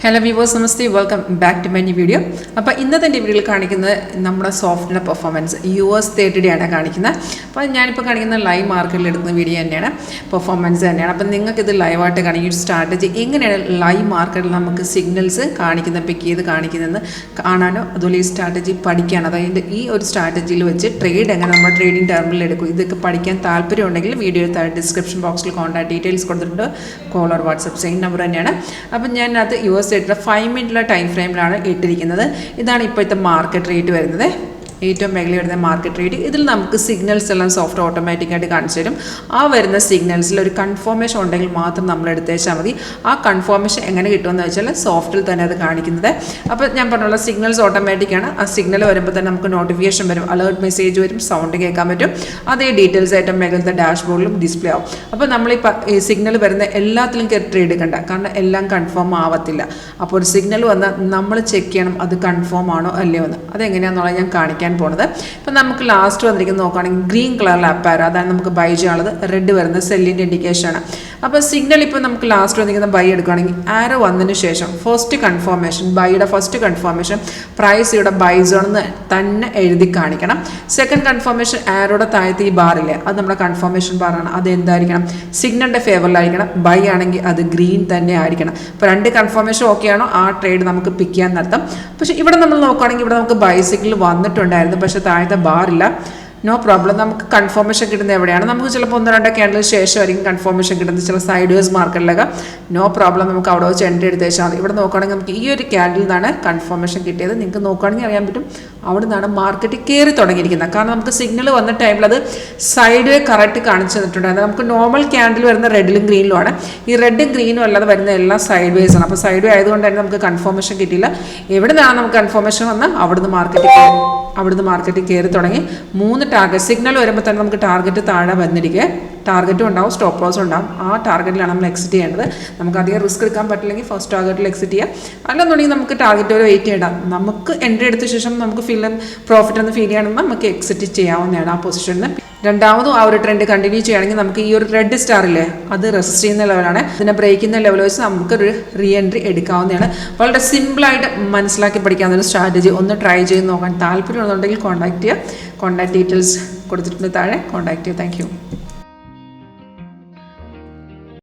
Hello viewers, Namaste, welcome back to my new video. അപ്പോൾ ഇന്നത്തെ വീഡിയോയിൽ കാണിക്കുന്നത് നമ്മുടെ സോഫ്റ്റ്വെയർ പെർഫോമൻസ് US 30 ആണ് കാണിക്കുന്നത്. അപ്പോൾ ഞാനിപ്പോൾ കാണിക്കുന്ന ലൈവ് മാർക്കറ്റിൽ എടുക്കുന്ന വീഡിയോ തന്നെയാണ്, പെർഫോമൻസ് തന്നെയാണ്. അപ്പോൾ നിങ്ങൾക്ക് ഇത് ലൈവായിട്ട് കാണിക്കുന്ന ഒരു സ്ട്രാറ്റജി എങ്ങനെയാണ് ലൈവ് മാർക്കറ്റിൽ നമുക്ക് സിഗ്നൽസ് കാണിക്കുന്ന പിക്ക് ചെയ്ത് കാണിക്കുന്നതെന്ന് കാണാനോ അതുപോലെ ഈ സ്ട്രാറ്റജി പഠിക്കാനോ, അതായത് ഈ ഒരു സ്ട്രാറ്റജിയിൽ വെച്ച് ട്രേഡ് എങ്ങനെ നമ്മൾ ട്രേഡിംഗ് ടേമിൽ എടുക്കും, ഇതൊക്കെ പഠിക്കാൻ താല്പര്യമുണ്ടെങ്കിൽ വീഡിയോ താഴെ ഡിസ്ക്രിപ്ഷൻ ബോക്സിൽ കോൺടാക്ട് ഡീറ്റെയിൽസ് കൊടുത്തിട്ടുണ്ട്. Call or WhatsApp same number തന്നെയാണ്. അപ്പോൾ ഞാൻ അത് US 5 മിനിറ്റുള്ള ടൈം ഫ്രെയിമിലാണ് ഇട്ടിരിക്കുന്നത്. ഇതാണ് ഇപ്പോഴത്തെ മാർക്കറ്റ് റേറ്റ് വരുന്നത്, ഏറ്റവും മേഖല വരുന്ന മാർക്കറ്റ് റേറ്റ്. ഇതിൽ നമുക്ക് സിഗ്നൽസ് എല്ലാം സോഫ്റ്റ് ഓട്ടോമാറ്റിക്കായിട്ട് കാണിച്ചു തരും. ആ വരുന്ന സിഗ്നൽസിൽ ഒരു കൺഫർമേഷൻ ഉണ്ടെങ്കിൽ മാത്രം നമ്മൾ എടുത്തേച്ചാൽ മതി. ആ കൺഫർമേഷൻ എങ്ങനെ കിട്ടുമെന്ന് വെച്ചാൽ സോഫ്റ്റിൽ തന്നെ അത് കാണിക്കുന്നത്. അപ്പോൾ ഞാൻ പറഞ്ഞുള്ള സിഗ്നൽസ് ഓട്ടോമാറ്റിക്കാണ്. ആ സിഗ്നൽ വരുമ്പോൾ തന്നെ നമുക്ക് നോട്ടിഫിക്കേഷൻ വരും, അലേർട്ട് മെസ്സേജ് വരും, സൗണ്ട് കേൾക്കാൻ പറ്റും. അതേ ഡീറ്റെയിൽസ് ഏറ്റവും മേഖലത്തെ ഡാഷ്ബോർഡിലും ഡിസ്പ്ലേ ആവും. അപ്പോൾ നമ്മൾ ഈ സിഗ്നൽ വരുന്ന എല്ലാത്തിലും ട്രേഡ് എടുക്കണ്ട, കാരണം എല്ലാം കൺഫേം ആവത്തില്ല. അപ്പോൾ ഒരു സിഗ്നൽ വന്നാൽ നമ്മൾ ചെക്ക് ചെയ്യണം അത് കൺഫേം ആണോ അല്ലയോ എന്ന്. അതെങ്ങനെയാണെന്നുള്ളത് ഞാൻ കാണിക്കാൻ പോണത്. ഇപ്പം നമുക്ക് ലാസ്റ്റ് വന്നിരിക്കുന്നത് നോക്കുകയാണെങ്കിൽ ഗ്രീൻ കളറിൽ അപ്പാരോ, അതാണ് നമുക്ക് ബൈ ചെയ്യാനുള്ളത്. റെഡ് വരുന്നത് സെല്ലിൻ്റെ ഇൻഡിക്കേഷനാണ്. അപ്പോൾ സിഗ്നൽ ഇപ്പോൾ നമുക്ക് ലാസ്റ്റ് വന്നിരിക്കുന്ന ബൈ എടുക്കുകയാണെങ്കിൽ ആരോ വന്നതിന് ശേഷം ഫസ്റ്റ് കൺഫർമേഷൻ, ബൈയുടെ ഫസ്റ്റ് കൺഫർമേഷൻ പ്രൈസ് ഇവിടെ ബൈ സോൺ എന്ന് തന്നെ എഴുതി കാണിക്കണം. സെക്കൻഡ് കൺഫർമേഷൻ ആരോടെ താഴത്തെ ഈ ബാറില്ലേ, അത് നമ്മുടെ കൺഫർമേഷൻ ബാറാണ്. അത് എന്തായിരിക്കണം, സിഗ്നലിൻ്റെ ഫേവറിലായിരിക്കണം. ബൈ ആണെങ്കിൽ അത് ഗ്രീൻ തന്നെ ആയിരിക്കണം. ഇപ്പോൾ രണ്ട് കൺഫർമേഷൻ ഓക്കെ ആണോ ആ ട്രേഡ് നമുക്ക് പിക്ക് ചെയ്യാൻ നടത്താം. പക്ഷേ ഇവിടെ നമ്മൾ നോക്കുകയാണെങ്കിൽ ഇവിടെ നമുക്ക് ബൈ സിഗ്നൽ വന്നിട്ടുണ്ടായിരുന്നു, പക്ഷേ താഴത്തെ ബാറില്ല. No problem. നമുക്ക് കൺഫർമേഷൻ കിട്ടുന്നത് എവിടെയാണ്, നമുക്ക് ചിലപ്പോൾ 1-2 ക്യാൻഡിൽ ശേഷമായിരിക്കും കൺഫർമേഷൻ കിട്ടുന്നത്, ചില സൈഡ് വേസ് മാർക്കറ്റിലൊക്കെ. നോ പ്രോബ്ലം, നമുക്ക് അവിടെ വെച്ച് എൻട്രി എടുത്തേച്ചാൽ മതി. ഇവിടെ നോക്കുകയാണെങ്കിൽ നമുക്ക് ഈ ഒരു ക്യാൻഡിൽ നിന്നാണ് കൺഫർമേഷൻ കിട്ടിയത്. നിങ്ങൾക്ക് നോക്കുകയാണെങ്കിൽ അറിയാൻ പറ്റും അവിടെ നിന്നാണ് മാർക്കറ്റ് കയറി തുടങ്ങിയിരിക്കുന്നത്. കാരണം നമുക്ക് സിഗ്നൽ വന്ന ടൈമിൽ അത് സൈഡ് വേ കറക്റ്റ് കാണിച്ചു തന്നിട്ടുണ്ടായിരുന്നു. നമുക്ക് നോർമൽ ക്യാൻഡിൽ വരുന്ന റെഡിലും ഗ്രീനിലുമാണ്. ഈ റെഡും ഗ്രീനും അല്ലാതെ വരുന്ന എല്ലാം സൈഡ് വേസ് ആണ്. അപ്പോൾ സൈഡ് വേ ആയതുകൊണ്ട് തന്നെ നമുക്ക് കൺഫർമേഷൻ കിട്ടിയില്ല. എവിടെ നിന്നാണ് നമുക്ക് കൺഫർമേഷൻ വന്നാൽ അവിടുന്ന് മാർക്കറ്റ് കയറി തുടങ്ങി. 3 ടാർഗറ്റ് സിഗ്നൽ വരുമ്പോൾ തന്നെ നമുക്ക് ടാർഗറ്റ് താഴെ വന്നിരിക്കുക. ടാർഗറ്റും ഉണ്ടാവും, സ്റ്റോപ്പ് ലോസും ഉണ്ടാവും. ആ ടാർഗറ്റിലാണ് നമ്മൾ എക്സിറ്റ് ചെയ്യേണ്ടത്. നമുക്ക് അധികം റിസ്ക് എടുക്കാൻ പറ്റില്ലെങ്കിൽ ഫസ്റ്റ് ടാർഗറ്റിൽ എക്സിറ്റ് ചെയ്യാം. അല്ലെന്നുണ്ടെങ്കിൽ നമുക്ക് ടാർഗറ്റ് വരെ വെയിറ്റ് ചെയ്യണം. നമുക്ക് എൻട്രി എടുത്ത ശേഷം നമുക്ക് പ്രോഫിറ്റ് എന്ന് ഫീൽ ചെയ്യണമെങ്കിൽ നമുക്ക് എക്സിറ്റ് ചെയ്യാവുന്നതാണ് ആ പൊസിഷനിൽ. രണ്ടാമതും ആ ഒരു ട്രെൻഡ് കണ്ടിന്യൂ ചെയ്യുകയാണെങ്കിൽ നമുക്ക് ഈ ഒരു റെഡ് സ്റ്റാറില്ലേ, അത് റെസിസ്റ്റ് ചെയ്യുന്ന ലെവലാണ്. ഇതിനെ ബ്രേക്ക് ചെയ്യുന്ന ലെവൽ വെച്ച് നമുക്കൊരു റീ എൻട്രി എടുക്കാവുന്നതാണ്. വളരെ സിമ്പിളായിട്ട് മനസ്സിലാക്കി പഠിക്കാവുന്ന ഒരു സ്ട്രാറ്റജി. ഒന്ന് ട്രൈ ചെയ്ത് നോക്കാൻ താല്പര്യമുണ്ടെന്നുണ്ടെങ്കിൽ കോൺടാക്ട് ചെയ്യുക. കോൺടാക്ട് ഡീറ്റെയിൽസ് കൊടുത്തിട്ടുണ്ട് താഴെ, കോൺടാക്ട് ചെയ്യുക. Thank you.